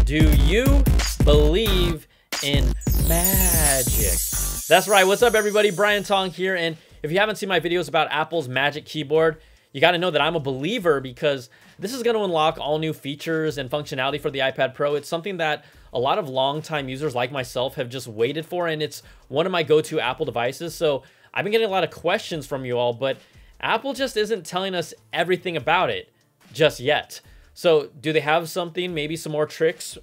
Do you believe in magic? That's right. What's up, everybody? Brian Tong here. And if you haven't seen my videos about Apple's Magic Keyboard, you got to know that I'm a believer because this is going to unlock all new features and functionality for the iPad Pro. It's something that a lot of longtime users like myself have just waited for, and it's one of my go-to Apple devices. So I've been getting a lot of questions from you all, but Apple just isn't telling us everything about it just yet. So do they have something, maybe some more tricks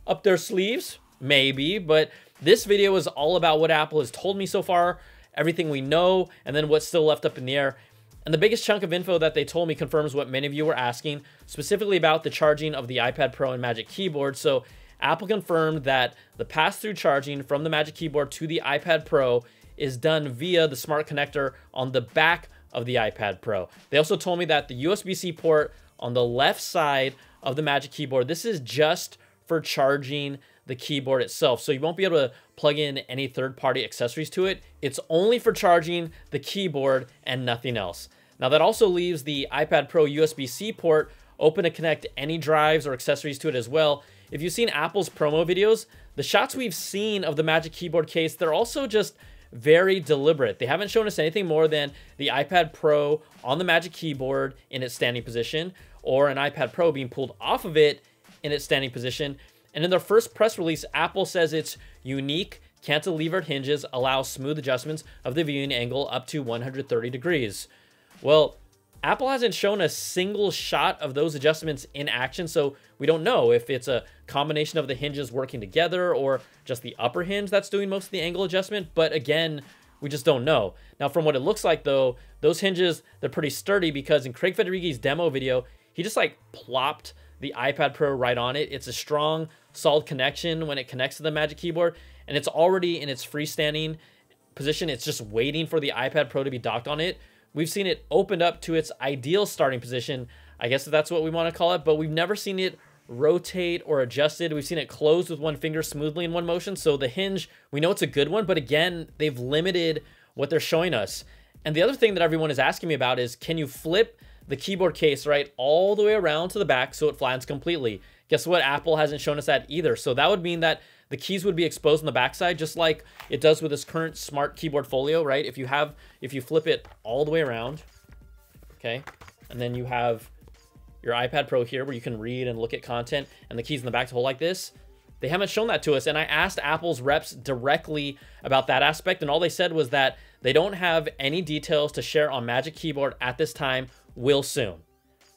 up their sleeves? Maybe, but this video is all about what Apple has told me so far, everything we know, and then what's still left up in the air. And the biggest chunk of info that they told me confirms what many of you were asking, specifically about the charging of the iPad Pro and Magic Keyboard. So Apple confirmed that the pass-through charging from the Magic Keyboard to the iPad Pro is done via the smart connector on the back of the iPad Pro. They also told me that the USB-C port on the left side of the Magic Keyboard, this is just for charging the keyboard itself. So you won't be able to plug in any third-party accessories to it. It's only for charging the keyboard and nothing else. Now that also leaves the iPad Pro USB-C port open to connect any drives or accessories to it as well. If you've seen Apple's promo videos, the shots we've seen of the Magic Keyboard case, they're also just very deliberate. They haven't shown us anything more than the iPad Pro on the Magic Keyboard in its standing position, or an iPad Pro being pulled off of it in its standing position. And in their first press release, Apple says its unique cantilevered hinges allow smooth adjustments of the viewing angle up to 130 degrees. Well, Apple hasn't shown a single shot of those adjustments in action, so we don't know if it's a combination of the hinges working together or just the upper hinge that's doing most of the angle adjustment. But again, we just don't know. Now, from what it looks like, though, those hinges, they're pretty sturdy because in Craig Federighi's demo video, he just like plopped the iPad Pro right on it. It's a strong, solid connection when it connects to the Magic Keyboard, and it's already in its freestanding position. It's just waiting for the iPad Pro to be docked on it. We've seen it opened up to its ideal starting position, I guess if that's what we want to call it, but we've never seen it rotate or adjusted. We've seen it closed with one finger smoothly in one motion. So the hinge, we know it's a good one, but again, they've limited what they're showing us. And the other thing that everyone is asking me about is, can you flip the keyboard case right all the way around to the back so it flattens completely? Guess what? Apple hasn't shown us that either. So that would mean that the keys would be exposed on the backside, just like it does with this current smart keyboard folio, right? If you flip it all the way around, okay, and then you have your iPad Pro here where you can read and look at content, and the keys in the back to hold like this. They haven't shown that to us, and I asked Apple's reps directly about that aspect, and all they said was that they don't have any details to share on Magic Keyboard at this time. Will soon.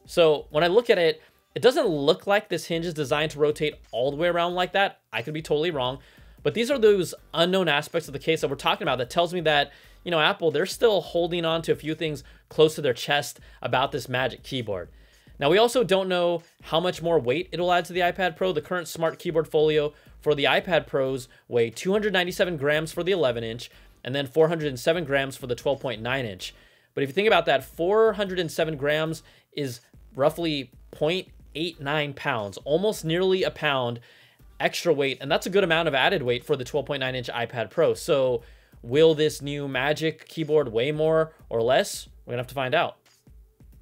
So when I look at it, it doesn't look like this hinge is designed to rotate all the way around like that. I could be totally wrong, but these are those unknown aspects of the case that we're talking about that tells me that, you know, Apple, they're still holding on to a few things close to their chest about this Magic Keyboard. Now, we also don't know how much more weight it'll add to the iPad Pro. The current smart keyboard folio for the iPad Pros weigh 297 grams for the 11-inch and then 407 grams for the 12.9-inch. But if you think about that, 407 grams is roughly 0.89 pounds, almost nearly a pound extra weight. And that's a good amount of added weight for the 12.9-inch iPad Pro. So will this new Magic Keyboard weigh more or less? We're gonna have to find out.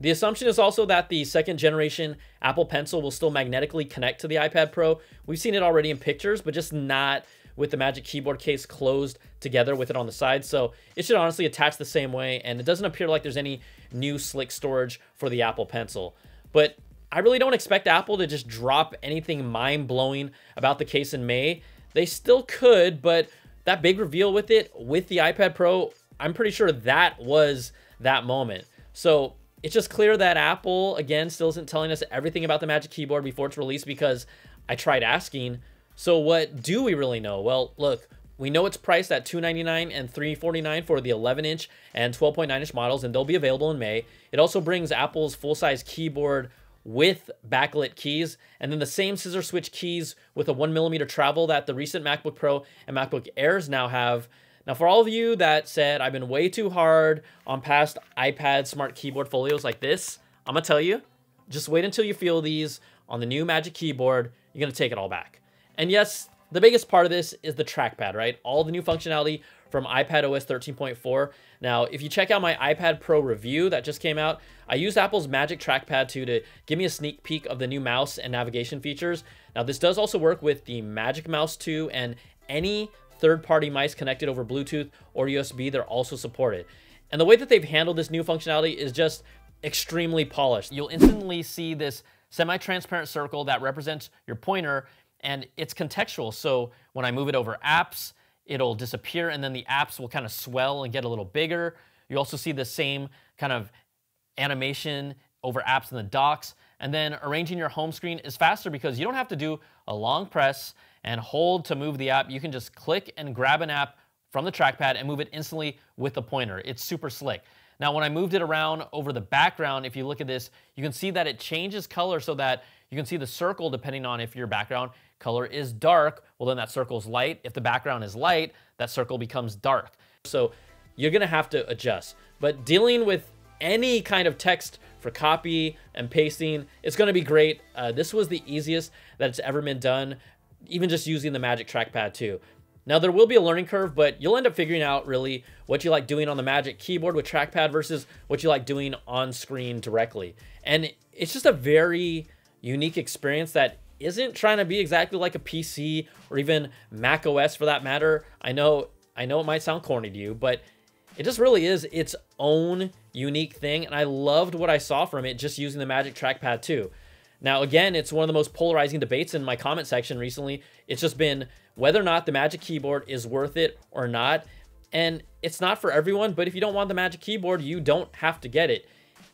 The assumption is also that the second generation Apple Pencil will still magnetically connect to the iPad Pro. We've seen it already in pictures, but just not with the Magic Keyboard case closed together with it on the side. So it should honestly attach the same way, and it doesn't appear like there's any new slick storage for the Apple Pencil. But I really don't expect Apple to just drop anything mind-blowing about the case in May. They still could, but that big reveal with it, with the iPad Pro, I'm pretty sure that was that moment. So it's just clear that Apple, again, still isn't telling us everything about the Magic Keyboard before it's released, because I tried asking. So what do we really know? Well, look, we know it's priced at $299 and $349 for the 11-inch and 12.9-inch models, and they'll be available in May. It also brings Apple's full-size keyboard with backlit keys, and then the same scissor switch keys with a 1mm travel that the recent MacBook Pro and MacBook Airs now have. Now, for all of you that said I've been way too hard on past iPad smart keyboard folios like this, I'm gonna tell you, just wait until you feel these on the new Magic Keyboard. You're gonna take it all back. And yes, the biggest part of this is the trackpad, right? All the new functionality from iPadOS 13.4. Now, if you check out my iPad Pro review that just came out, I used Apple's Magic Trackpad 2 to give me a sneak peek of the new mouse and navigation features. Now, this does also work with the Magic Mouse 2, and any third-party mice connected over Bluetooth or USB, they're also supported. And the way that they've handled this new functionality is just extremely polished. You'll instantly see this semi-transparent circle that represents your pointer, and it's contextual. So when I move it over apps, it'll disappear, and then the apps will kind of swell and get a little bigger. You also see the same kind of animation over apps in the docks. And then arranging your home screen is faster because you don't have to do a long press and hold to move the app. You can just click and grab an app from the trackpad and move it instantly with the pointer. It's super slick. Now, when I moved it around over the background, if you look at this, you can see that it changes color so that you can see the circle depending on if your background color is dark, well then that circle is light. If the background is light, that circle becomes dark. So you're gonna have to adjust. But dealing with any kind of text for copy and pasting, it's gonna be great. This was the easiest that it's ever been done, even just using the Magic Trackpad 2. Now, there will be a learning curve, but you'll end up figuring out really what you like doing on the Magic Keyboard with Trackpad versus what you like doing on screen directly. And it's just a very unique experience that isn't trying to be exactly like a PC or even Mac OS for that matter. I know it might sound corny to you, but it just really is its own unique thing. And I loved what I saw from it just using the Magic Trackpad 2. Now, again, it's one of the most polarizing debates in my comment section recently. It's just been whether or not the Magic Keyboard is worth it or not. And it's not for everyone, but if you don't want the Magic Keyboard, you don't have to get it.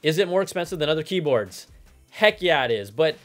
Is it more expensive than other keyboards? Heck yeah, it is. But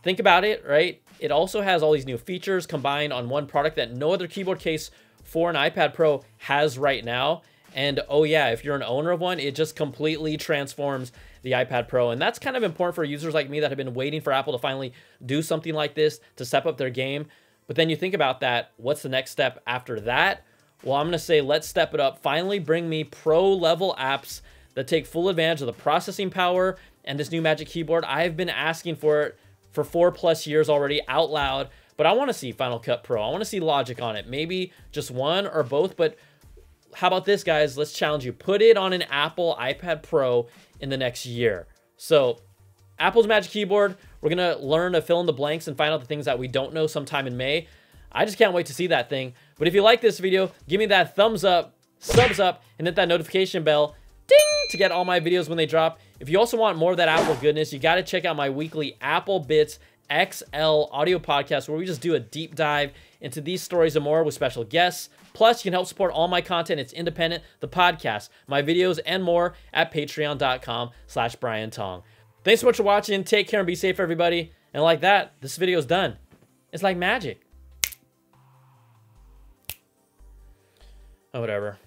think about it, right? It also has all these new features combined on one product that no other keyboard case for an iPad Pro has right now. And oh yeah, if you're an owner of one, it just completely transforms the iPad Pro. And that's kind of important for users like me that have been waiting for Apple to finally do something like this to step up their game. But then you think about that, what's the next step after that? Well, I'm gonna say, let's step it up. Finally bring me pro level apps that take full advantage of the processing power and this new Magic Keyboard. I've been asking for it for 4+ years already out loud, but I wanna see Final Cut Pro. I wanna see Logic on it. Maybe just one or both, but how about this, guys? Let's challenge you. Put it on an Apple iPad Pro in the next year. So Apple's Magic Keyboard, we're going to learn to fill in the blanks and find out the things that we don't know sometime in May. I just can't wait to see that thing. But if you like this video, give me that thumbs up, subs up, and hit that notification bell, ding, to get all my videos when they drop. If you also want more of that Apple goodness, you got to check out my weekly Apple Bits XL audio podcast where we just do a deep dive into these stories and more with special guests. Plus, you can help support all my content. It's independent, the podcast, my videos, and more at patreon.com/Brian Tong. Thanks so much for watching. Take care and be safe, everybody. And like that, this video is done. It's like magic. Oh, whatever.